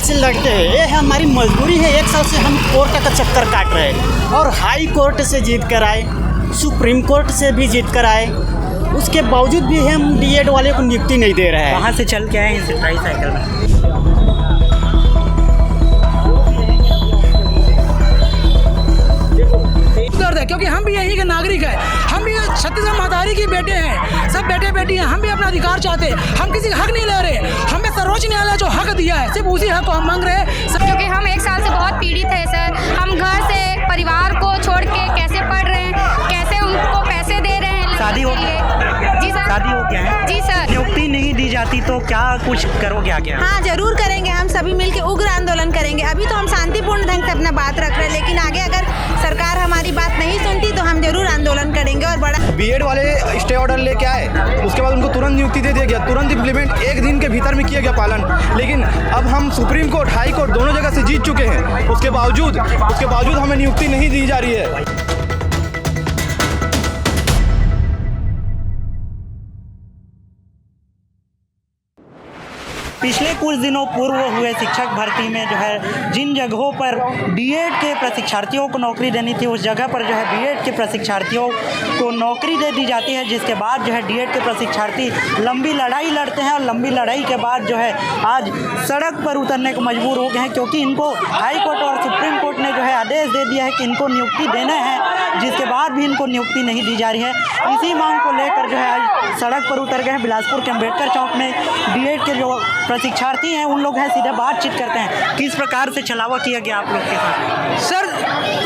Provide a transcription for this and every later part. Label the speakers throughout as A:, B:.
A: से लड़ते हैं, ये हमारी मजबूरी है। 1 साल से हम कोर्ट का चक्कर काट रहे हैं और हाई कोर्ट से जीत कर आए, सुप्रीम कोर्ट से भी जीत कर आए, उसके बावजूद भी हम डीएड वाले को नियुक्ति नहीं दे रहे हैं।
B: वहाँ से चल के आए इस ट्राईसाइकिल में।
C: दर्द है क्योंकि हम भी यही के नागरिक हैं, हम भी छत्तीसगढ़ महतारी के बेटे हैं, सब बेटे बेटी हैं, हम भी अपना अधिकार चाहते हैं। हम किसी का हक नहीं ले रहे, हमें सर्वोच्च न्यायालय जो हक दिया है सिर्फ उसी हक को हम मांग रहे हैं।
D: क्योंकि हम 1 साल से बहुत पीड़ित है सर, हम घर से परिवार को छोड़ के कैसे पढ़ रहे हैं, कैसे उनको पैसे दे रहे हैं।
B: शादी हो
D: जी सर,
B: शादी हो गया है
D: जी सर।
B: नियुक्ति नहीं दी जाती तो क्या कुछ करोगे आगे?
E: हाँ जरूर करेंगे, हम सभी मिलकर उग्र आंदोलन करेंगे। अभी तो हम शांतिपूर्ण ढंग से अपना बात रख रहे हैं, लेकिन आगे अगर सरकार हमारी बात नहीं सुनती तो हम जरूर आंदोलन करेंगे और बड़ा।
F: बीएड वाले स्टे ऑर्डर लेके आए, उसके बाद उनको तुरंत नियुक्ति दे दिया गया, तुरंत इम्प्लीमेंट 1 दिन के भीतर में किया गया पालन। लेकिन अब हम सुप्रीम कोर्ट, हाई कोर्ट दोनों जगह से जीत चुके हैं, उसके बावजूद हमें नियुक्ति नहीं दी जा रही है।
B: पिछले कुछ दिनों पूर्व हुए शिक्षक भर्ती में जो है जिन जगहों पर बीएड के प्रशिक्षार्थियों को नौकरी देनी थी, उस जगह पर जो है बीएड के प्रशिक्षार्थियों को नौकरी दे दी जाती है, जिसके बाद जो है डीएड के प्रशिक्षार्थी लंबी लड़ाई लड़ते हैं और लंबी लड़ाई के बाद जो है आज सड़क पर उतरने को मजबूर हो गए हैं, क्योंकि इनको हाई कोर्ट और सुप्रीम कोर्ट ने जो है आदेश दे दिया है कि इनको नियुक्ति देना है, जिसके बाद भी इनको नियुक्ति नहीं दी जा रही है। इसी मांग को लेकर जो है आज सड़क पर उतर गए हैं। बिलासपुर के अम्बेडकर चौक में बीएड के जो प्रशिक्षार्थी हैं उन लोग हैं सीधे बातचीत करते हैं। किस प्रकार से छलावा किया गया आप लोग के साथ?
C: सर,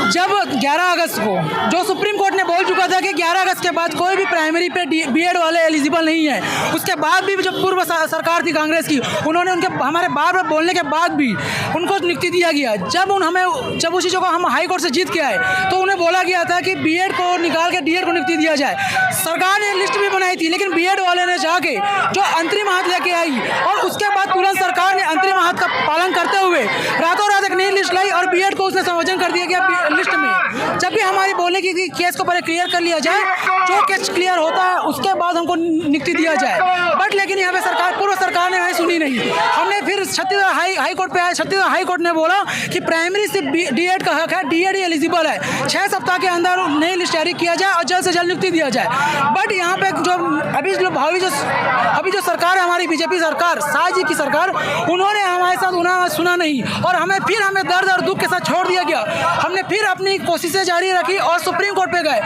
C: जब 11 अगस्त को जो सुप्रीम कोर्ट ने बोल चुका था कि 11 अगस्त के बाद कोई भी प्राइमरी पे बीएड वाले एलिजिबल नहीं है, उसके बाद भी जो पूर्व सरकार थी कांग्रेस की, उन्होंने उनके हमारे बार बार बोलने के बाद भी उनको नियुक्ति दिया गया। जब उसी जगह हम हाई कोर्ट से जीत के आए तो उन्हें बोला गया था कि बीएड को निकाल के डीएड को नियुक्ति दिया जाए। सरकार ने लिस्ट भी बनाई थी, लेकिन बीएड वाले ने जाके जो अंतरिम हाथ लेके आई और उसके बाद तुरंत सरकार ने अंतरिम हाथ का पालन करते हुए रातों रात एक नई लिस्ट लाई और बीएड को उसने संयोजन कर दिया गया लिस्ट में। जब भी हमारी बोलने की केस को पहले क्लियर कर लिया जाए, जो केस क्लियर होता है उसके बाद हमको नियुक्ति दिया जाए, बट लेकिन यहाँ पे पूर्व सरकार ने सुनी नहीं। हमने फिर छत्तीसगढ़ हाई कोर्ट पे आए। छत्तीसगढ़ हाई कोर्ट ने बोला कि प्राइमरी से डीएड का हक है, डीएड ही एलिजिबल है, 6 सप्ताह के अंदर नई लिस्ट जारी किया जाए और जल्द से जल्द नियुक्ति दिया जाए। बट यहाँ पे जो अभी जो सरकार है हमारी बीजेपी सरकार, शाह जी की सरकार, उन्होंने हमारे साथ सुना नहीं और हमें दर्द और दुख के साथ छोड़ दिया गया। हमने फिर अपनी कोशिशें जारी रखी और सुप्रीम कोर्ट पे गए।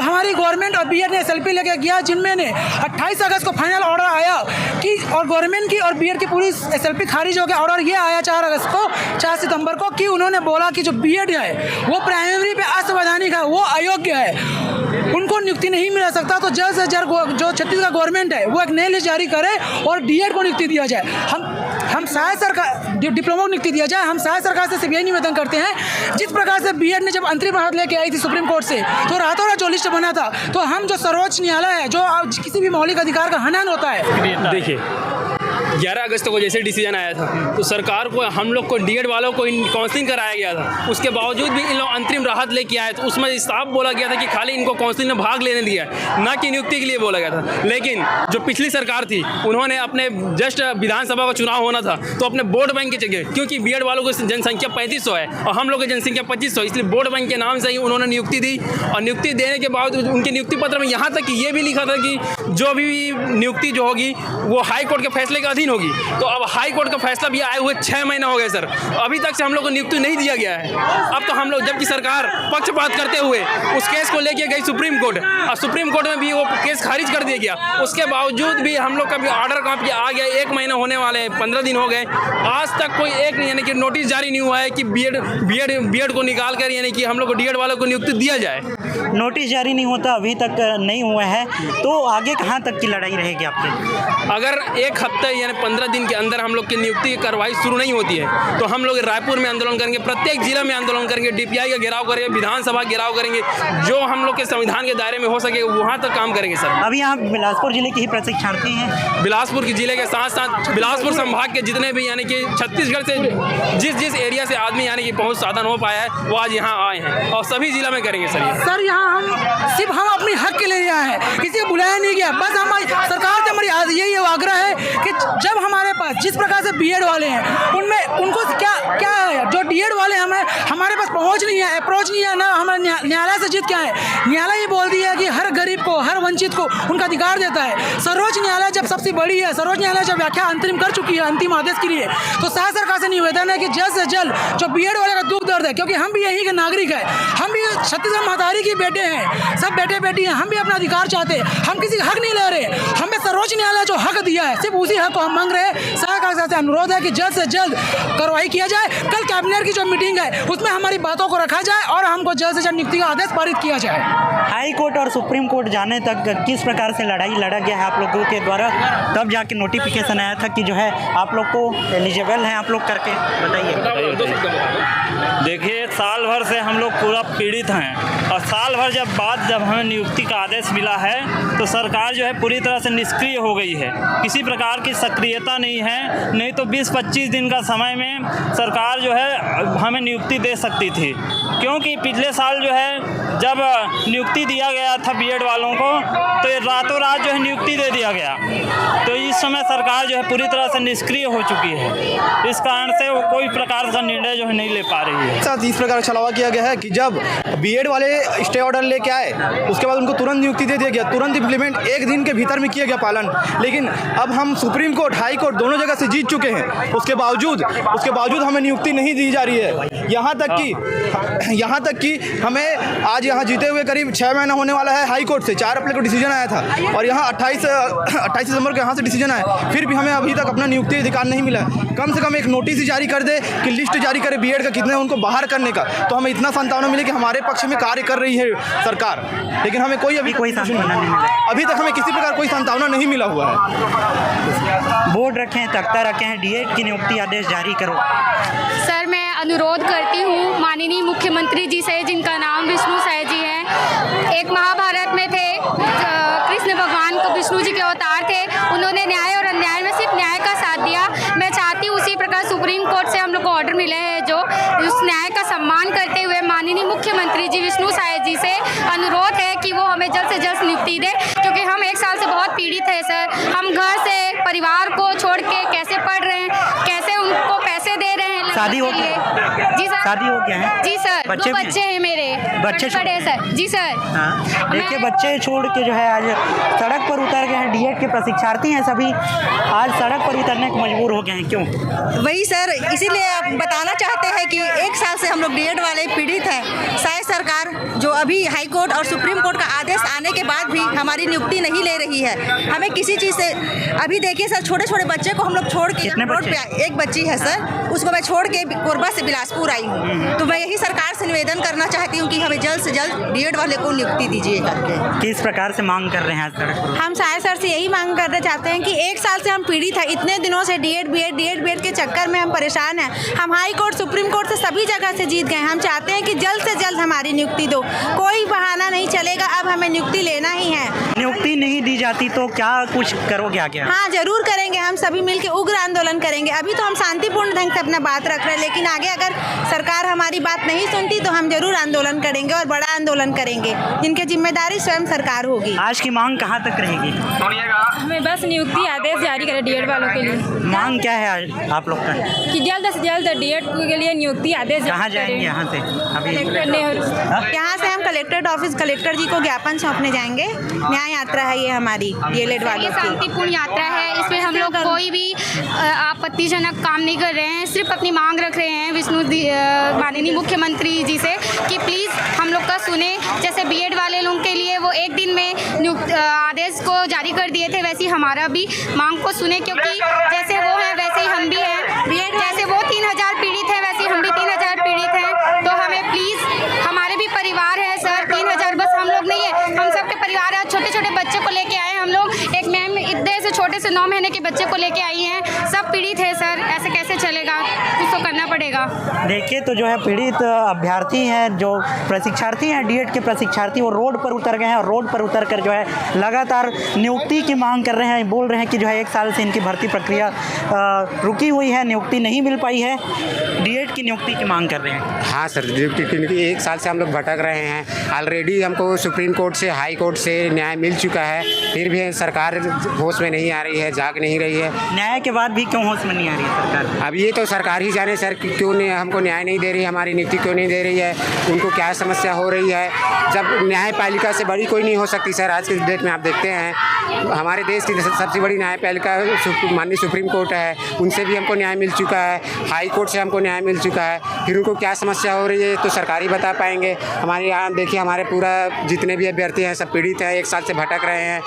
C: हमारी गवर्नमेंट और बीएड ने एसएलपी लेके गया, जिनमें ने 28 अगस्त को फाइनल ऑर्डर आया कि और गवर्नमेंट की और बीएड की पूरी एसएलपी खारिज हो गया। ऑर्डर ये आया 4 सितंबर को कि उन्होंने बोला कि जो बीएड है वो प्राइमरी पे असंवैधानिक है, वो अयोग्य है, उनको नियुक्ति नहीं मिल सकता। तो जल्द से जल्द जो छत्तीसगढ़ गवर्नमेंट है वो एक नई लिस्ट जारी करे और डीएड को नियुक्ति दिया जाए। हम सहायक सरकार डिप्लोमा को नियुक्ति दिया जाए। हम सहायक सरकार से यही निवेदन करते हैं, जिस प्रकार से बीएड ने जब अंतरिम हाथ लेके आई थी सुप्रीम कोर्ट से, तो रातों रात जो लिस्ट बना था, तो हम जो सर्वोच्च न्यायालय है, जो किसी भी मौलिक अधिकार का हनन होता है।
G: देखिए 11 अगस्त को जैसे डिसीजन आया था तो सरकार को हम लोग को डीएड वालों को काउंसलिंग कराया गया था, उसके बावजूद भी इन लोग अंतरिम राहत लेके आए। तो उसमें साफ बोला गया था कि खाली इनको काउंसलिंग में भाग लेने दिया, ना कि नियुक्ति के लिए बोला गया था। लेकिन जो पिछली सरकार थी उन्होंने अपने जस्ट विधानसभा का चुनाव होना था तो अपने वोट बैंक की जगह, क्योंकि बीएड वालों की जनसंख्या 3500 है और हम लोग की जनसंख्या 2500, इसलिए वोट बैंक के नाम से ही उन्होंने नियुक्ति दी। और नियुक्ति देने के बाद उनके नियुक्ति पत्र में यहाँ तक ये भी लिखा था कि जो भी नियुक्ति जो होगी वो हाई कोर्ट के फैसले के अधीन होगी। तो अब हाई कोर्ट का फैसला भी आए हुए 6 महीने हो गए सर, अभी तक से हम लोग को नियुक्ति नहीं दिया गया है। अब तो हम लोग, जबकि सरकार पक्षपात करते हुए उस केस को लेके गई सुप्रीम कोर्ट और सुप्रीम कोर्ट में भी वो केस खारिज कर दिया गया, उसके बावजूद भी हम लोग का भी ऑर्डर कॉपी आ गया। 1 महीना होने वाले हैं, 15 दिन हो गए, आज तक कोई एक यानी कि नोटिस जारी नहीं हुआ है कि बीएड को निकाल कर यानी कि हम लोग को डीएड वालों को नियुक्ति दिया जाए।
B: नोटिस जारी नहीं होता, अभी तक नहीं हुआ है, तो आगे कहाँ तक की लड़ाई रहेगी आपकी?
G: अगर 1 हफ्ते यानी 15 दिन के अंदर हम लोग की नियुक्ति की कार्रवाई शुरू नहीं होती है तो हम लोग रायपुर में आंदोलन करेंगे, प्रत्येक जिला में आंदोलन करेंगे, डीपीआई का घेराव करेंगे, विधानसभा घेराव करेंगे, जो हम लोग के संविधान के दायरे में हो सके वहाँ तक काम करेंगे सर।
B: अभी आप बिलासपुर जिले के ही प्रशिक्षार्थी हैं?
G: बिलासपुर के जिले के साथ साथ बिलासपुर संभाग के जितने भी यानी कि छत्तीसगढ़ से जिस एरिया से आदमी यानी कि पहुँच साधन हो पाया है वो आज यहाँ आए हैं और सभी जिला में करेंगे सर।
C: सर यहाँ हम सिर्फ हम अपने हक के लिए आए हैं, किसी को बुलाया नहीं गया। बस हमारी सरकार से हमारी यही आग्रह है कि जब हमारे पास जिस प्रकार से बीएड वाले हैं उनमें उनको क्या है, जो डीएड वाले हमारे पास पहुँच नहीं है, अप्रोच नहीं है ना, हमारे न्यायालय से जीत क्या है। न्यायालय ये बोल दिया है कि हर गरीब को, हर वंचित को उनका अधिकार देता है। सर्वोच्च न्यायालय जब सबसे बड़ी है, सर्वोच्च न्यायालय जब व्याख्या अंतरिम कर चुकी है अंतिम आदेश के लिए, तो शासन सरकार से निवेदन है कि जल्द से जल्द जो बीएड वाले का दुख दर्द है, क्योंकि हम भी यहीं के नागरिक हैं, हम भी छत्तीसगढ़ महतारी के बेटे हैं, सब बेटे बेटी हैं, हम भी अपना अधिकार चाहते हैं, हम किसी का हक नहीं ले रहे। हमें सर्वोच्च न्यायालय जो हक दिया है सिर्फ उसी हक को हम मांग रहे हैं। सरकार से अनुरोध है कि जल्द से जल्द कार्रवाई किया जाए। कल कैबिनेट की जो मीटिंग है उसमें हमारी बातों को रखा जाए और हमको जल्द से जल्द नियुक्ति का आदेश पारित किया जाए।
B: हाई कोर्ट और सुप्रीम कोर्ट जाने तक किस प्रकार से लड़ाई लड़ा गया है आप लोगों के द्वारा, तब जाके नोटिफिकेशन आया था कि जो है आप लोग को एलिजिबल हैं आप लोग करके बताइए।
H: देखिए, साल भर से हम लोग पूरा पीड़ित हैं और साल भर जब हमें नियुक्ति का आदेश मिला है तो सरकार जो है पूरी तरह से निष्क्रिय हो गई है। किसी प्रकार की सक्रियता नहीं है, नहीं तो 20-25 दिन का समय में सरकार जो है हमें नियुक्ति दे सकती थी, क्योंकि पिछले साल जो है जब नियुक्ति दिया गया था बीएड वालों को तो ये रातों रात जो है नियुक्ति दे दिया गया। तो इस समय सरकार जो है पूरी तरह से निष्क्रिय हो चुकी है, इस कारण से वो कोई प्रकार का निर्णय जो है नहीं ले पा रही है।
F: साथ इस प्रकार छलावा किया गया है कि जब बीएड वाले स्टे ऑर्डर लेके आए उसके बाद उनको तुरंत नियुक्ति दे दिया गया, तुरंत इम्प्लीमेंट एक दिन के भीतर में किया गया पालन। लेकिन अब हम सुप्रीम कोर्ट, हाई कोर्ट दोनों जगह से जीत चुके हैं, उसके बावजूद हमें नियुक्ति नहीं दी जा रही है। यहाँ तक कि हमें आज यहाँ जीते हुए करीब 6 महीना होने वाला है। हाई कोर्ट से 4 अप्रैल को डिसीजन आया था और यहाँ 28 दिसंबर को यहाँ से डिसीजन आया, फिर भी हमें अभी तक अपना नियुक्ति अधिकार नहीं मिला है। कम से कम एक नोटिस ही जारी कर दे कि लिस्ट जारी करे बीएड का कितने उनको बाहर करने का, तो हमें इतना सांत्वना मिले कि हमारे पक्ष में कार्य कर रही है सरकार। लेकिन हमें कोई सांत्वना नहीं मिला, अभी तक हमें किसी प्रकार कोई सांत्वना नहीं मिला हुआ है।
B: बोर्ड रखे हैं, तख्ता रखे हैं, डीएड की नियुक्ति आदेश जारी करो।
D: सर, मैं अनुरोध करती हूँ माननीय मुख्यमंत्री जी से, जिनका नाम विष्णु साय जी है, एक महाभारत में थे, कृष्ण भगवान को विष्णु जी के अवतार थे, उन्होंने न्याय और अन्याय में सिर्फ न्याय का साथ दिया। मैं चाहती हूँ उसी प्रकार सुप्रीम कोर्ट से हम लोग को ऑर्डर मिले हैं जो उस न्याय का सम्मान करते हुए माननीय मुख्यमंत्री जी विष्णु साय जी से अनुरोध है कि वो हमें जल्द से जल्द नियुक्ति दे, क्योंकि हम 1 साल से बहुत पीड़ित है सर। हम घर से परिवार को छोड़ के कैसे पढ़ रहे हैं, कैसे उनको पैसे दे रहे हैं।
B: शादी हो गया?
D: जी सर,
B: शादी हो गया है?
D: जी सर, 2 बच्चे हैं मेरे,
B: बच्चे
D: बड़े हैं सर। जी सर।
B: हाँ, देखिए बच्चे छोड़ के जो है आज सड़क पर उतर गए हैं। डीएड के प्रशिक्षार्थी हैं सभी, आज सड़क पर उतरने को मजबूर हो गए हैं। क्यों?
E: वही सर, इसीलिए आप बताना चाहते हैं कि 1 साल से हम लोग डीएड वाले पीड़ित हैं। शायद सरकार जो अभी हाई कोर्ट और सुप्रीम कोर्ट का आदेश आने के बाद भी हमारी नियुक्ति नहीं ले रही है। हमें किसी चीज़ से, अभी देखिए सर, छोटे छोटे बच्चे को हम लोग छोड़ के रोड पे, एक बच्ची है सर, उसको मैं छोड़ के कोरबा से बिलासपुर आई हूँ। तो मैं यही सरकार से निवेदन करना चाहती हूँ कि हमें जल्द से जल्द डीएड वाले को नियुक्ति दीजिए करके।
B: किस प्रकार से मांग कर रहे हैं सड़क पर?
E: हम शायद सर से यही मांग करना चाहते हैं कि 1 साल से हम पीड़ित हैं, इतने दिनों से डीएड बीएड के चक्कर में हम परेशान हैं। हम हाई कोर्ट सुप्रीम कोर्ट से सभी जगह से जीत गए। हम चाहते हैं कि जल्द से जल्द हमारी नियुक्ति दो, कोई बहाना नहीं चलेगा, अब हमें नियुक्ति लेना ही है।
B: नियुक्ति नहीं दी जाती तो क्या कुछ करोगे आगे?
E: हाँ, जरूर करेंगे, हम सभी मिलकर उग्र आंदोलन करेंगे। अभी तो हम शांतिपूर्ण ढंग से अपना बात रख रहे हैं, लेकिन आगे अगर सरकार हमारी बात नहीं सुनती तो हम जरूर आंदोलन करेंगे और बड़ा आंदोलन करेंगे, जिनकी जिम्मेदारी स्वयं सरकार होगी।
B: आज की मांग कहाँ तक रहेगी?
I: हमें बस नियुक्ति आदेश जारी करे डीएड वालों के लिए।
B: मांग क्या है आज आप लोग का?
I: कि जल्द से जल्द डीएड के लिए नियुक्ति आदेश।
B: कहाँ जाएंगे यहाँ से? अभी
E: यहाँ से हम कलेक्ट्रेट ऑफिस, कलेक्टर जी को ज्ञापन सौंपने जाएंगे। न्याय यात्रा है ये हमारी डीएलएड वालों की।
D: शांतिपूर्ण यात्रा है, इसमें हम लोग कोई भी आपत्तिजनक काम नहीं कर रहे हैं, सिर्फ अपनी मांग रख रहे हैं विष्णु माननीय मुख्यमंत्री जी से कि प्लीज़ हम लोग का सुने। जैसे बीएड वाले लोगों के लिए वो 1 दिन में आदेश को जारी कर दिए थे, वैसे ही हमारा भी मांग को सुने, क्योंकि जैसे वो है वैसे ही हम भी हैं। जैसे वो 3000 पीड़ित है वैसे हम भी 3000 पीड़ित हैं। तो हमें प्लीज़, हमारे भी परिवार है सर, 3000 बस हम लोग नहीं है, हम सबके परिवार है। छोटे छोटे बच्चे को लेके आए हम लोग, एक मैम इतने से छोटे से 9 महीने के बच्चे को लेके आई हैं, सब पीड़ित है सर। ऐसे कैसे चलेगा? कुछ तो करना पड़ेगा। पड़ेगा।
B: देखिए तो जो है पीड़ित अभ्यर्थी हैं, जो प्रशिक्षार्थी हैं, डीएड के प्रशिक्षार्थी, वो रोड पर उतर गए हैं और रोड पर उतर कर जो है लगातार नियुक्ति की मांग कर रहे हैं। बोल रहे हैं कि जो है 1 साल से इनकी भर्ती प्रक्रिया रुकी हुई है, नियुक्ति नहीं मिल पाई है, डीएड की नियुक्ति की मांग कर रहे हैं।
J: हाँ सर, नियुक्ति की 1 साल से हम लोग भटक रहे हैं। ऑलरेडी हमको सुप्रीम कोर्ट से, हाई कोर्ट से न्याय मिल चुका है, फिर भी सरकार होश में नहीं आ रही है, जाग नहीं रही है।
B: न्याय के बाद भी क्यों होश में नहीं आ रही है सरकार?
J: अब ये तो सरकार ही जाने सर, क्यों नहीं हमको न्याय नहीं दे रही, हमारी नियुक्ति क्यों नहीं दे रही है, उनको क्या समस्या हो रही है। जब न्यायपालिका से बड़ी कोई नहीं हो सकती सर। आज के डेट में आप देखते हैं हमारे देश की सबसे बड़ी न्यायपालिका माननीय सुप्रीम कोर्ट है, उनसे भी हमको न्याय मिल चुका है, हाई कोर्ट से हमको न्याय मिल चुका है। फिर उनको क्या समस्या हो रही है तो सरकार ही बता पाएंगे। हमारे यहाँ देखिए, हमारे पूरा जितने भी अभ्यर्थी हैं सब पीड़ित हैं, 1 साल से भटक रहे हैं।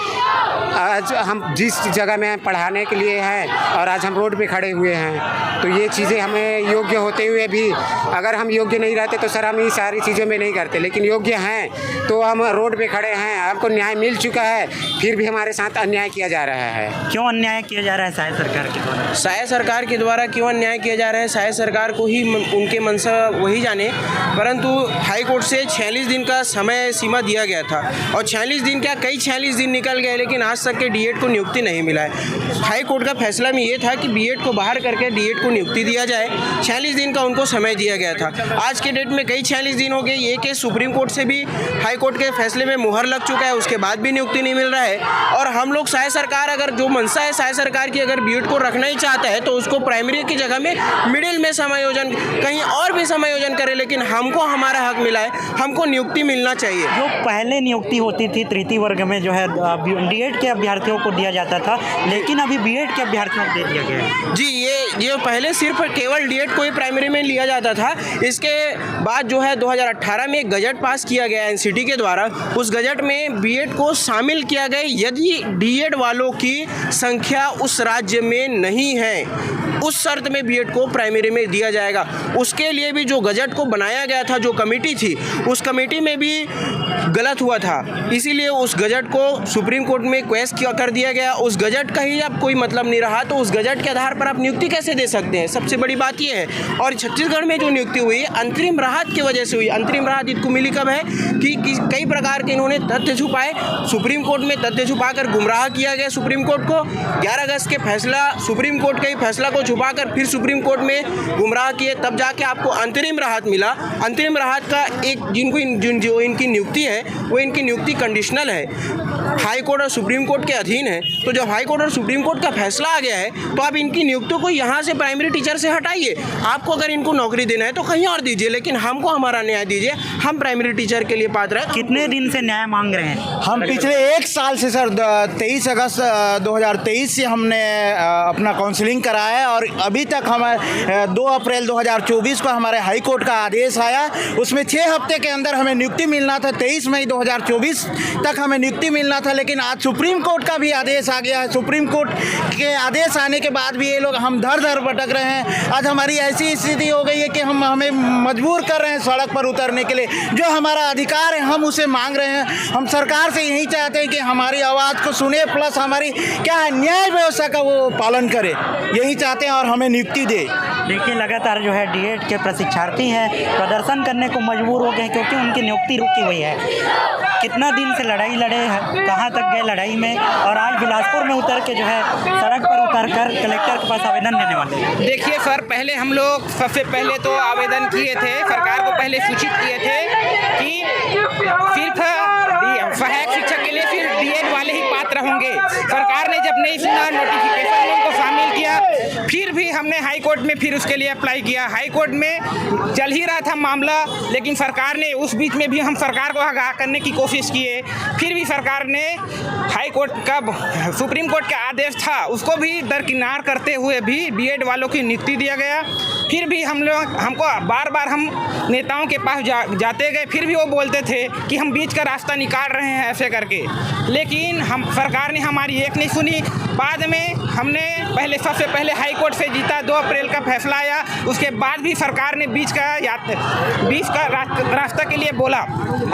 J: आज हम जिस जगह में पढ़ाने के लिए हैं और आज हम रोड पे खड़े हुए हैं, तो ये चीज़ें हमें योग्य होते हुए भी, अगर हम योग्य नहीं रहते तो सर हम ये सारी चीज़ों में नहीं करते, लेकिन योग्य हैं तो हम रोड पे खड़े हैं। हमको न्याय मिल चुका है, फिर भी हमारे साथ अन्याय किया जा रहा है।
B: क्यों अन्याय किया जा रहा है शायद सरकार के द्वारा?
K: शायद सरकार के द्वारा क्यों अन्याय किया जा रहा है, शायद सरकार को ही उनके मंशा वही जाने। परंतु हाई कोर्ट से 46 दिन का समय सीमा दिया गया था और 46 दिन क्या, कई 46 दिन निकल गए, लेकिन आज तक के डीएड को नियुक्ति नहीं मिला है। हाई कोर्ट का फैसला में ये था कि बीएड को बाहर करके डीएड को नियुक्ति दिया जाए। 46 दिन का उनको समय दिया गया था। आज के डेट में कई 46 दिन हो गए। ये केस सुप्रीम कोर्ट से भी हाई कोर्ट के फैसले में मुहर लग चुका है, उसके बाद भी नियुक्ति नहीं मिल रहा है। और हम लोग शायद सरकार, अगर जो मंशा है शायद सरकार की, अगर बीएड को रखना ही चाहता है तो उसको प्राइमरी की जगह में मिडिल में समायोजन, कहीं और भी समायोजन करे, लेकिन हमको हमारा हक मिला है, हमको नियुक्ति मिलना चाहिए।
B: जो पहले नियुक्ति होती थी तृतीय वर्ग में जो है डीएड के अभ्यर्थियों को दिया जाता था, लेकिन अभी बीएड के अभ्यर्थियों को दे दिया गया है।
K: जी, ये पहले सिर्फ केवल डीएड को ही प्राइमरी में लिया जाता था। इसके बाद जो है 2018 में एक गजट पास किया गया एनसीटी के द्वारा। उस गजट में बीएड को शामिल किया गया यदि डीएड वालों की संख्या उस राज्य में नहीं है, उस शर्त में बीएड को प्राइमरी में दिया जाएगा। उसके लिए भी जो गजट को बनाया गया था, जो कमेटी थी, उस कमेटी में भी गलत हुआ था, इसीलिए उस गजट को सुप्रीम कोर्ट में क्वेश कर दिया गया। उस गजट का ही अब कोई मतलब नहीं रहा, तो उस गजट के आधार पर आप नियुक्ति कैसे दे सकते हैं? सबसे बड़ी बात यह है। और छत्तीसगढ़ में जो नियुक्ति हुई अंतरिम राहत की वजह से हुई। अंतरिम राहत इनको मिली कब है कि कई प्रकार के इन्होंने तथ्य छुपाए, सुप्रीम कोर्ट में तथ्य छुपाकर गुमराह किया गया सुप्रीम कोर्ट को। 11 अगस्त के फैसला, सुप्रीम कोर्ट के ही फैसला को छुपाकर फिर सुप्रीम कोर्ट में गुमराह किए, तब जाके आपको अंतरिम राहत मिला। अंतरिम राहत का एक जो इनकी नियुक्ति है वो इनकी नियुक्ति कंडीशनल है, हाई कोर्ट और सुप्रीम कोर्ट के अधीन है। तो जब हाई कोर्ट और सुप्रीम कोर्ट का फैसला आ गया है तो आप इनकी नियुक्तियों को यहाँ से प्राइमरी टीचर से हटाइए। आपको अगर इनको नौकरी देना है तो कहीं और दीजिए, लेकिन हमको हमारा न्याय दीजिए। हम प्राइमरी टीचर के लिए पात्र हैं।
B: कितने दिन से न्याय मांग रहे हैं?
F: हम पिछले 1 साल से सर 23 अगस्त 2023 से हमने अपना काउंसलिंग कराया है और अभी तक हम 2 अप्रैल 2024 को हमारे हाई कोर्ट का आदेश आया। उसमें 6 हफ्ते के अंदर हमें नियुक्ति मिलना था। 23 मई 2024 तक हमें नियुक्ति मिलना था, लेकिन आज सुप्रीम कोर्ट का भी आदेश आ गया है। सुप्रीम कोर्ट के आदेश आने के बाद भी ये लोग हम दर दर भटक रहे हैं। आज हमारी ऐसी स्थिति हो गई है कि हमें मजबूर कर रहे हैं सड़क पर उतरने के लिए। जो हमारा अधिकार है हम उसे मांग रहे हैं। हम सरकार से यही चाहते हैं कि हमारी आवाज़ को सुने, प्लस हमारी क्या है न्याय व्यवस्था का वो पालन करे, यही चाहते हैं और हमें नियुक्ति दे।
B: देखिए लगातार जो है डीएड के प्रशिक्षार्थी हैं प्रदर्शन करने को मजबूर हो गए क्योंकि उनकी नियुक्ति रुकी हुई है। कितना दिन से लड़ाई लड़े हैं, कहाँ तक गए लड़ाई में, और आज बिलासपुर में उतर के जो है सड़क पर उतरकर कलेक्टर के पास आवेदन देने वाले हैं।
L: देखिए सर, पहले हम लोग सबसे पहले तो आवेदन किए थे, सरकार को पहले सूचित किए थे कि सिर्फ सहायक शिक्षक के लिए सिर्फ डीएड वाले ही पात्र होंगे। सरकार ने जब नहीं सुना, नोटिफिकेशन में उनको शामिल किया, फिर भी हमने हाई कोर्ट में फिर उसके लिए अप्लाई किया। हाई कोर्ट में चल ही रहा था मामला, लेकिन सरकार ने उस बीच में भी हम सरकार को आगाह करने की कोशिश किए, फिर भी सरकार ने हाई कोर्ट का सुप्रीम कोर्ट का आदेश था उसको भी दरकिनार करते हुए भी बीएड वालों की नियुक्ति दिया गया। फिर भी हमको बार बार हम नेताओं के पास जाते गए, फिर भी वो बोलते थे कि हम बीच का रास्ता निकाल रहे हैं ऐसे करके, लेकिन हम सरकार ने हमारी एक नहीं सुनी। बाद में हमने सबसे पहले हाई कोर्ट से जीता, 2 अप्रैल का फैसला आया। उसके बाद भी सरकार ने बीच का रास्ता के लिए बोला।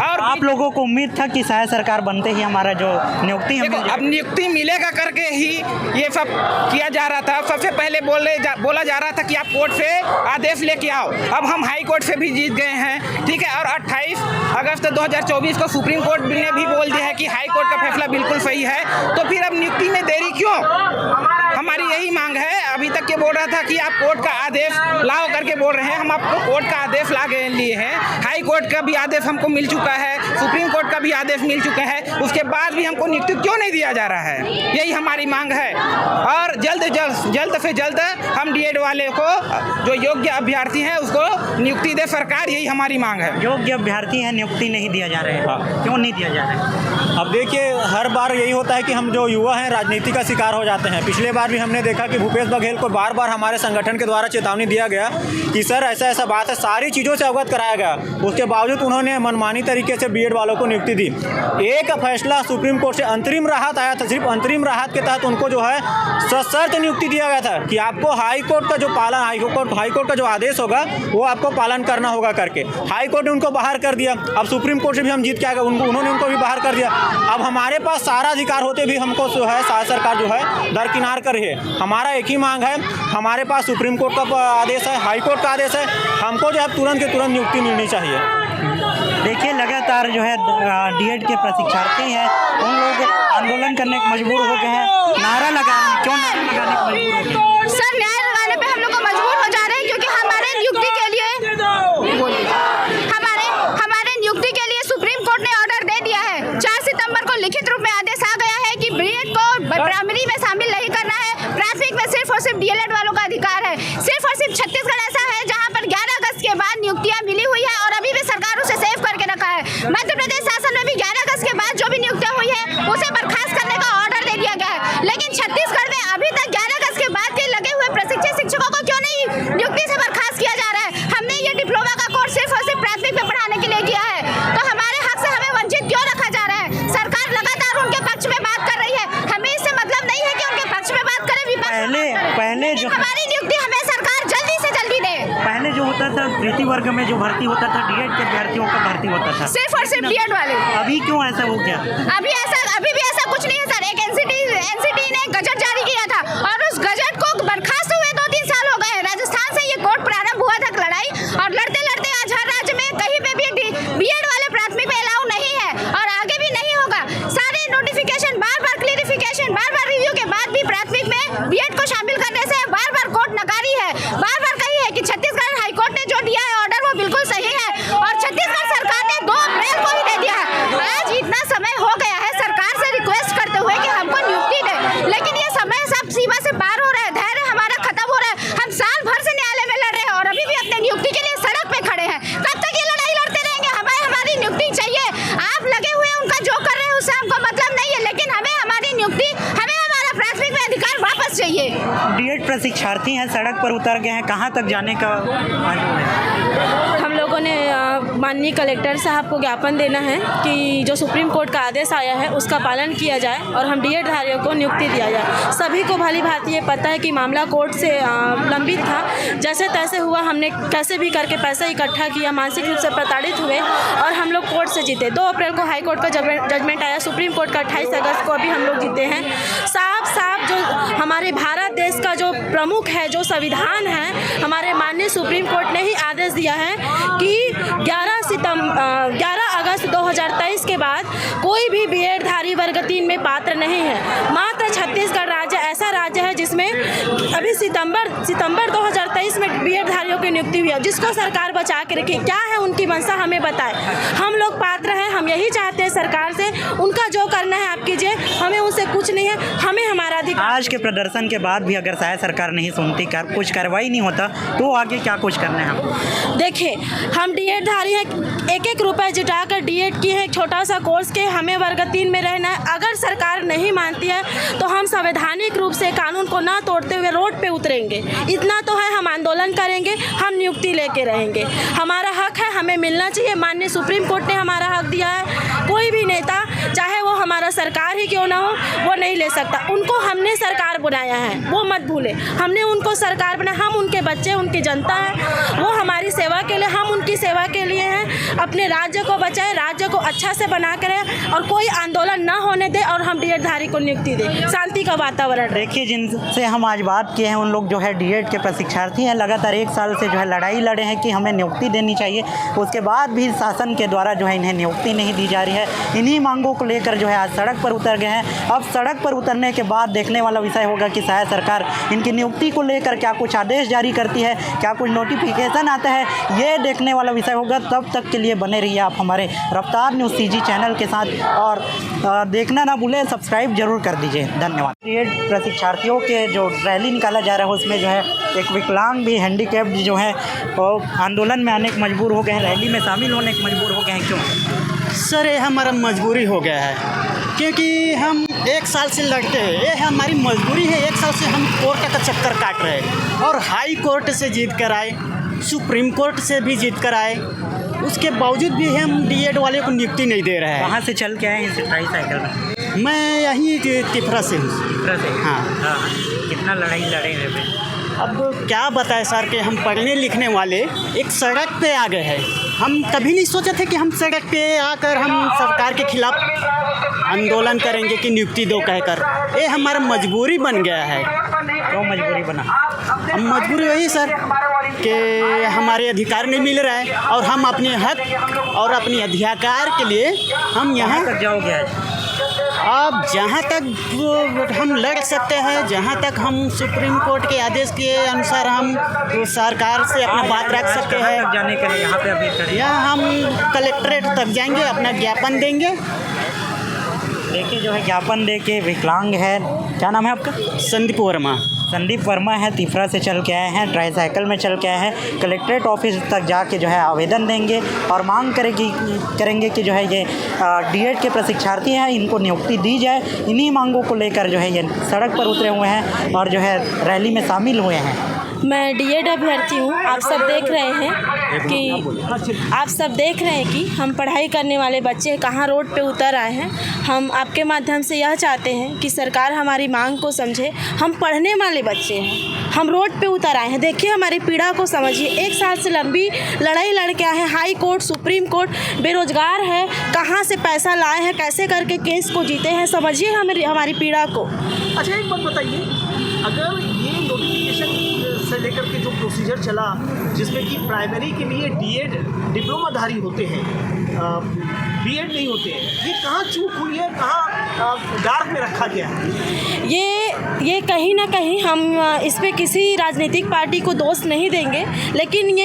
L: और
B: आप लोगों को उम्मीद था कि शायद सरकार बनते ही हमारा जो नियुक्ति
L: अब नियुक्ति मिलेगा करके ही ये सब किया जा रहा था। सबसे पहले बोला जा रहा था कि आप कोर्ट से आदेश लेके आओ। अब हम हाई कोर्ट से भी जीत गए हैं, ठीक है। और 28 अगस्त 2024 को सुप्रीम कोर्ट ने भी बोल दिया है कि हाई कोर्ट का फैसला बिल्कुल सही है। तो फिर अब नियुक्ति में देरी क्यों? हमारी यही मांग है। अभी तक ये बोल रहा था कि आप कोर्ट का आदेश लाओ करके बोल रहे हैं। हम आपको कोर्ट का आदेश ला के लिए हैं। हाई कोर्ट का भी आदेश हमको मिल चुका है, सुप्रीम कोर्ट का भी आदेश मिल चुका है। उसके बाद भी हमको नियुक्ति क्यों नहीं दिया जा रहा है? यही हमारी मांग है। और जल्द से जल्द हम डीएड वाले को, जो योग्य अभ्यर्थी हैं, उसको नियुक्ति दे सरकार। यही हमारी मांग है।
B: योग्य अभ्यर्थी हैं, नियुक्ति नहीं दिया जा रहा है, क्यों नहीं दिया जा रहा है?
F: अब देखिए, हर बार यही होता है कि हम जो युवा हैं राजनीति का शिकार हो जाते हैं। पिछले बार भी हमने देखा कि भूपेश बघेल को बार बार हमारे संगठन के द्वारा चेतावनी दिया गया कि सर ऐसा बात है, सारी चीज़ों से अवगत कराया गया। उसके बावजूद उन्होंने मनमानी तरीके से बीएड वालों को नियुक्ति दी। एक फैसला सुप्रीम कोर्ट से अंतरिम राहत आया था, सिर्फ अंतरिम राहत के तहत उनको जो है सशर्त नियुक्ति दिया गया था कि आपको हाई कोर्ट का जो हाई कोर्ट का जो आदेश होगा वो आपको पालन करना होगा करके। हाई कोर्ट ने उनको बाहर कर दिया। अब सुप्रीम कोर्ट से भी हम जीत के आ गए, उन्होंने उनको भी बाहर कर दिया। अब हमारे पास सारा अधिकार होते भी हमको जो है सरकार जो है दरकिनार कर रही है। हमारा एक ही मांग है, हमारे पास सुप्रीम कोर्ट का आदेश है, हाई कोर्ट का आदेश है, हमको जो है तुरंत के तुरंत नियुक्ति मिलनी चाहिए।
B: देखिए, लगातार जो है डीएड के प्रशिक्षार्थी हैं, उन लोग आंदोलन करने को मजबूर हो गए हैं। नारा लगाने, क्यों नारा लगाने को मजबूर हो गए?
D: सर, न्याय लगाने पे हम लोग को मजबूर हो जा रहे हैं, क्योंकि हमारे नियुक्ति के लिए सुप्रीम कोर्ट ने ऑर्डर दे दिया है। 4 सितंबर को लिखित रूप में आदेश आ गया है कि बीएड को प्राइमरी में शामिल नहीं करना है। प्राथमिक में सिर्फ और सिर्फ डीएलएड वालों का अधिकार है। सिर्फ और सिर्फ छत्तीसगढ़ ऐसा है जहां पर 11 अगस्त के बाद नियुक्तियां मिली हुई है और अभी भी सरकार उसे सेव करके रखा है। मध्य प्रदेश शासन में भी 11 अगस्त के बाद जो भी नियुक्तियां हुई है उसे बर्खास्त करने का ऑर्डर दे दिया गया है। लेकिन छत्तीसगढ़ में अभी तक 11 अगस्त के बाद के लगे हुए प्रशिक्षित शिक्षकों को क्यों नहीं नियुक्ति से बर्खास्त किया जा रहा है? हमने ये डिप्लोमा का कोर्स सिर्फ और सिर्फ प्राथमिक में पढ़ाने के लिए किया है, तो हमारे हक से हमें वंचित क्यों रखा जा रहा है? सरकार लगातार उनके पक्ष में बात कर रही है। हमें इससे मतलब नहीं है कि उनके पक्ष में बात करे,
B: पहले जो
D: हमारी नियुक्ति हमें सरकार जल्दी से जल्दी दे।
B: पहले जो होता था तृतीय वर्ग में जो भर्ती होता था, डीएड के अभ्यर्थियों का भर्ती होता था,
D: सिर्फ और सिर्फ डीएड वाले।
B: अभी क्यों ऐसा हो गया?
D: अभी भी ऐसा कुछ नहीं है सर। एक एनसीटी ने गजट जारी किया था और उस गजट को बर्खास्त हुए 2-3 साल हो गए। राजस्थान से ये कोर्ट प्रारंभ हुआ था लड़ाई, और लड़ते लड़ते आज हर राज्य में कहीं पे भी बीएड वाले प्राथमिक में अलाउ नहीं है और आगे भी नहीं होगा। सारे नोटिफिकेशन, बार क्लियरिफिकेशन, बार रिव्यू के बाद भी प्राथमिक में बीएड को शामिल करने से बार कोर्ट नकारी है। बार कही है कि छत्तीसगढ़ हाई कोर्ट ने जो दिया है ऑर्डर वो बिल्कुल सही है और छत्तीसगढ़ सरकार ने 2 अप्रैल को ही दे दिया है। आज इतना समय हो गया है सरकार से रिक्वेस्ट करते हुए कि हमको नियुक्ति दे, लेकिन ये समय सब सीमा से पार हो रहा है। धैर्य हमारा खत्म हो रहा है। हम साल भर से न्यायालय में लड़ रहे हैं और अभी भी अपने नियुक्ति के लिए सड़क पे खड़े हैं। कब तक ये लड़ाई लड़ते रहेंगे? हमें हमारी नियुक्ति चाहिए। आप लगे हुए हैं, उनका जो कर रहे हैं उससे हमको मतलब नहीं है, लेकिन हमें हमारी नियुक्ति, हमें हमारा प्राथमिक में अधिकार वापस चाहिए।
B: डीएड प्रशिक्षार्थी हैं, सड़क पर उतर गए हैं, कहाँ तक जाने का आयोजन है?
I: हम लोगों ने माननीय कलेक्टर साहब को ज्ञापन देना है कि जो सुप्रीम कोर्ट का आदेश आया है उसका पालन किया जाए और हम डीएड धारियों को नियुक्ति दिया जाए। सभी को भली भांति ये पता है कि मामला कोर्ट से लंबित था। जैसे तैसे हुआ, हमने कैसे भी करके पैसा इकट्ठा किया, मानसिक रूप से प्रताड़ित हुए और हम लोग कोर्ट से जीते। 2 अप्रैल को हाई कोर्ट का जजमेंट आया, सुप्रीम कोर्ट का 28 अगस्त को अभी हम लोग जीते हैं। साफ जो हमारे भारत देश का जो प्रमुख है, जो संविधान है, हमारे माननीय सुप्रीम कोर्ट ने ही आदेश दिया है कि 11 अगस्त 2023 के बाद कोई भी बीएड धारी वर्ग 3 में पात्र नहीं है। मात्र छत्तीसगढ़ राज्य ऐसा राज्य है जिसमें अभी सितंबर 2023 में बीएड धारियों की नियुक्ति हुई है, जिसको सरकार बचा के रखे। क्या है उनकी मंशा, हमें बताए। हम लोग पात्र हैं, हम यही चाहते हैं सरकार से, उनका जो करना है आप कीजिए, हमें उनसे कुछ नहीं है, हमें हमारा अधिकार।
B: आज के प्रदर्शन के बाद भी अगर शायद सरकार नहीं सुनती, कुछ कार्रवाई नहीं होता, तो आगे क्या कुछ करना है हम?
I: देखिए, हम डीएड धारी हैं, 1-1 रुपये जुटाकर डीएड किए हैं, एक छोटा सा कोर्स के, हमें वर्ग 3 में रहना है। अगर सरकार नहीं मानती है तो हम संवैधानिक रूप से कानून को ना तोड़ते हुए रोड पे उतरेंगे। इतना तो है, हम आंदोलन करेंगे, हम नियुक्ति लेके रहेंगे। हमारा हक है, हमें मिलना चाहिए। माननीय सुप्रीम कोर्ट ने हमारा हक दिया है। कोई भी नेता चाहे वो हमारा सरकार ही क्यों ना हो, वो नहीं ले सकता। उनको हमने सरकार बनाया है, वो मत भूले। हमने उनको सरकार बनाया, हम उनके बच्चे, उनकी जनता है, वो हमारी सेवा के लिए, हम उनकी सेवा के लिए हैं। अपने राज्य को बचाए, राज्य को अच्छा से बना कर और कोई आंदोलन ना होने दे और हम डीएड धारी को नियुक्ति दें, शांति का वातावरण।
B: देखिए, जिनसे हम आज बात किए हैं उन लोग जो है डीएड के प्रशिक्षार्थी हैं, लगातार 1 साल से जो है लड़ाई लड़े हैं कि हमें नियुक्ति देनी चाहिए। उसके बाद भी शासन के द्वारा जो है इन्हें नियुक्ति नहीं दी जा रही है। इन्हीं मांगों को लेकर जो है आज सड़क पर उतर गए हैं। अब सड़क पर उतरने के बाद देखने वाला विषय होगा कि शायद सरकार इनकी नियुक्ति को लेकर क्या कुछ आदेश जारी करती है, क्या कुछ नोटिफिकेशन आता है, ये देखने वाला विषय होगा। तब तक के लिए बने रहिए आप हमारे रफ्तार न्यूज़ सीजी चैनल के साथ और देखना ना भूलें, सब्सक्राइब जरूर कर दीजिए। धन्यवाद। डीएड प्रशिक्षार्थियों के जो रैली निकाला जा रहा है उसमें जो है एक विकलांग भी, हैंडीकैप्ड जो है वो आंदोलन में आने को मजबूर हो गए हैं, रैली में शामिल होने को मजबूर हो गए हैं। क्यों
A: सर? ये हमारा मजबूरी हो गया है, क्योंकि हम 1 साल से लड़ते हैं। ये हमारी मजबूरी है। 1 साल से हम कोर्ट का चक्कर काट रहे हैं और हाई कोर्ट से जीत कर आए, सुप्रीम कोर्ट से भी जीत कर आए, उसके बावजूद भी हम डीएड वाले को नियुक्ति नहीं दे रहे हैं।
B: कहाँ से चल के आए हैं इस ट्राईसाइकिल में?
A: मैं यहीं तिफरा से हूँ।
B: तिफरा से?
A: हाँ।
B: कितना लड़ाई लड़े हैं?
A: अब क्या बताएं सर कि हम पढ़ने लिखने वाले एक सड़क पे आ गए हैं। हम कभी नहीं सोचे थे कि हम सड़क पे आकर हम सरकार के खिलाफ आंदोलन करेंगे कि नियुक्ति दो कहकर। ये हमारा मजबूरी बन गया है।
B: क्यों मजबूरी बना?
A: हम मजबूरी वही सर कि हमारे अधिकार नहीं मिल रहा है और हम अपने हक और अपने अधिकार के लिए हम यहाँ
B: तक जाओगे आज?
A: अब जहाँ तक हम लड़ सकते हैं, जहाँ तक हम सुप्रीम कोर्ट के आदेश के अनुसार हम तो सरकार से अपना बात रख सकते हैं।
B: जाने के लिए यहाँ पे अभी खड़े?
A: यहाँ हम कलेक्ट्रेट तक जाएंगे, अपना ज्ञापन देंगे।
B: देखिए, जो है ज्ञापन दे के विकलांग है, क्या नाम है आपका?
A: संदीप वर्मा।
B: संदीप वर्मा है, तिफरा से चल के आए हैं, ट्राईसाइकिल में चल के आए हैं। कलेक्ट्रेट ऑफिस तक जाके जो है आवेदन देंगे और मांग करेंगे कि जो है ये डीएड के प्रशिक्षार्थी हैं, इनको नियुक्ति दी जाए। इन्हीं मांगों को लेकर जो है ये सड़क पर उतरे हुए हैं और जो है रैली में शामिल हुए हैं।
I: मैं डीएड अभ्यर्थी हूँ। आप सब देख रहे हैं कि हम पढ़ाई करने वाले बच्चे कहाँ रोड पे उतर आए हैं। हम आपके माध्यम से यह चाहते हैं कि सरकार हमारी मांग को समझे। हम पढ़ने वाले बच्चे हैं, हम रोड पे उतर आए हैं। देखिए, हमारी पीड़ा को समझिए। 1 साल से लंबी लड़ाई लड़ के आए हैं। हाई कोर्ट, सुप्रीम कोर्ट, बेरोजगार है, कहाँ से पैसा लाए हैं, कैसे करके केस को जीते हैं। समझिए हमारी पीड़ा को।
M: अच्छा, एक बात बताइए, अगर ये नोटिफिकेशन से लेकर के जो प्रोसीजर चला जिसमें कि प्राइमरी के लिए डीएड डिप्लोमाधारी होते हैं, बीएड नहीं होते हैं, ये कहाँ चूक हुई है, कहाँ डार्क में रखा गया है?
I: ये कहीं ना कहीं हम इस पे किसी राजनीतिक पार्टी को दोष नहीं देंगे, लेकिन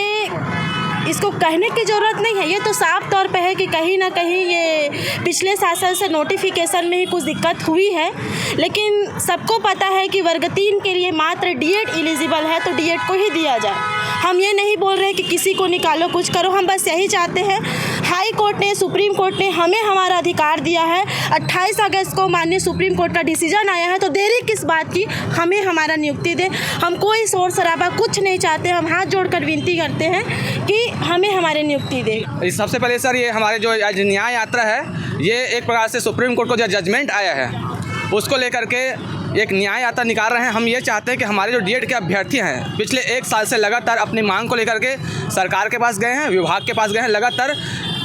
I: इसको कहने की ज़रूरत नहीं है। ये तो साफ तौर पे है कि कहीं ना कहीं ये पिछले शासन से नोटिफिकेशन में ही कुछ दिक्कत हुई है। लेकिन सबको पता है कि वर्ग 3 के लिए मात्र डीएड एलिजिबल है, तो डीएड को ही दिया जाए। हम ये नहीं बोल रहे कि किसी को निकालो, कुछ करो। हम बस यही चाहते हैं, हाई कोर्ट ने, सुप्रीम कोर्ट ने हमें हमारा अधिकार दिया है। 28 अगस्त को माननीय सुप्रीम कोर्ट का डिसीजन आया है, तो देरी किस बात की? हमें हमारा नियुक्ति दे। हम कोई शोर शराबा कुछ नहीं चाहते। हम हाथ जोड़कर विनती करते हैं कि हमें हमारे नियुक्ति दे।
N: सबसे पहले सर, ये हमारे जो आज न्याय यात्रा है, ये एक प्रकार से सुप्रीम कोर्ट को जो जजमेंट आया है उसको लेकर के एक न्याय यात्रा निकाल रहे हैं। हम ये चाहते हैं कि हमारे जो डीएड के अभ्यर्थी हैं, पिछले 1 साल से लगातार अपनी मांग को लेकर के सरकार के पास गए हैं, विभाग के पास गए हैं, लगातार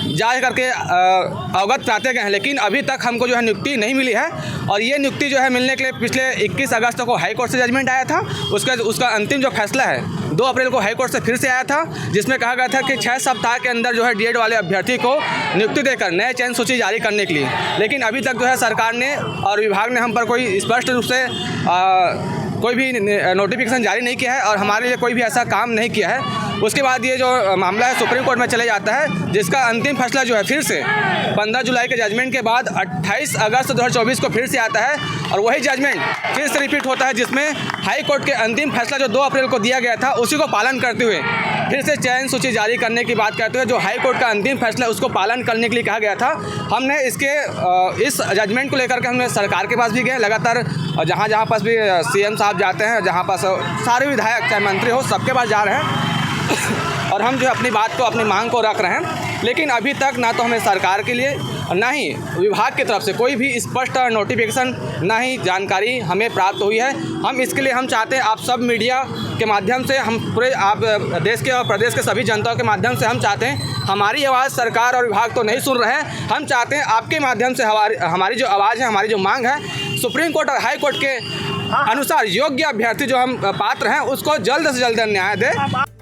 N: जा करके अवगत कराते गए हैं, लेकिन अभी तक हमको जो है नियुक्ति नहीं मिली है। और ये नियुक्ति जो है मिलने के लिए पिछले 21 अगस्त को हाई कोर्ट से जजमेंट आया था। उसका अंतिम जो फैसला है 2 अप्रैल को हाई कोर्ट से फिर से आया था, जिसमें कहा गया था कि 6 सप्ताह के अंदर जो है डीएड वाले अभ्यर्थी को नियुक्ति देकर नए चयन सूची जारी करने के लिए। लेकिन अभी तक जो है सरकार ने और विभाग ने हम पर कोई स्पष्ट रूप से कोई भी नोटिफिकेशन जारी नहीं किया है और हमारे लिए कोई भी ऐसा काम नहीं किया है। उसके बाद ये जो मामला है सुप्रीम कोर्ट में चले जाता है, जिसका अंतिम फैसला जो है फिर से 15 जुलाई के जजमेंट के बाद 28 अगस्त 2024 को फिर से आता है और वही जजमेंट फिर से रिपीट होता है, जिसमें हाई कोर्ट के अंतिम फैसला जो 2 अप्रैल को दिया गया था उसी को पालन करते हुए फिर से चयन सूची जारी करने की बात करते हुए जो हाई कोर्ट का अंतिम फैसला उसको पालन करने के लिए कहा गया था। हमने इस जजमेंट को लेकर के हमने सरकार के पास भी गए लगातार, और जहाँ पास भी सीएम साहब जाते हैं, जहाँ पास सारे विधायक चाहे मंत्री हो, सबके पास जा रहे हैं और हम जो अपनी बात को, अपनी मांग को रख रहे हैं लेकिन अभी तक ना तो हमें सरकार के लिए ना ही विभाग की तरफ से कोई भी स्पष्ट नोटिफिकेशन ना ही जानकारी हमें प्राप्त हुई है। हम इसके लिए हम चाहते हैं आप सब मीडिया के माध्यम से, हम पूरे आप देश के और प्रदेश के सभी जनताओं के माध्यम से हम चाहते हैं, हमारी आवाज़ सरकार और विभाग तो नहीं सुन रहे हैं, हम चाहते हैं आपके माध्यम से हमारी जो आवाज़ है, हमारी जो मांग है, सुप्रीम कोर्ट और हाई कोर्ट के अनुसार योग्य अभ्यर्थी जो हम पात्र हैं उसको जल्द से जल्द न्याय दें।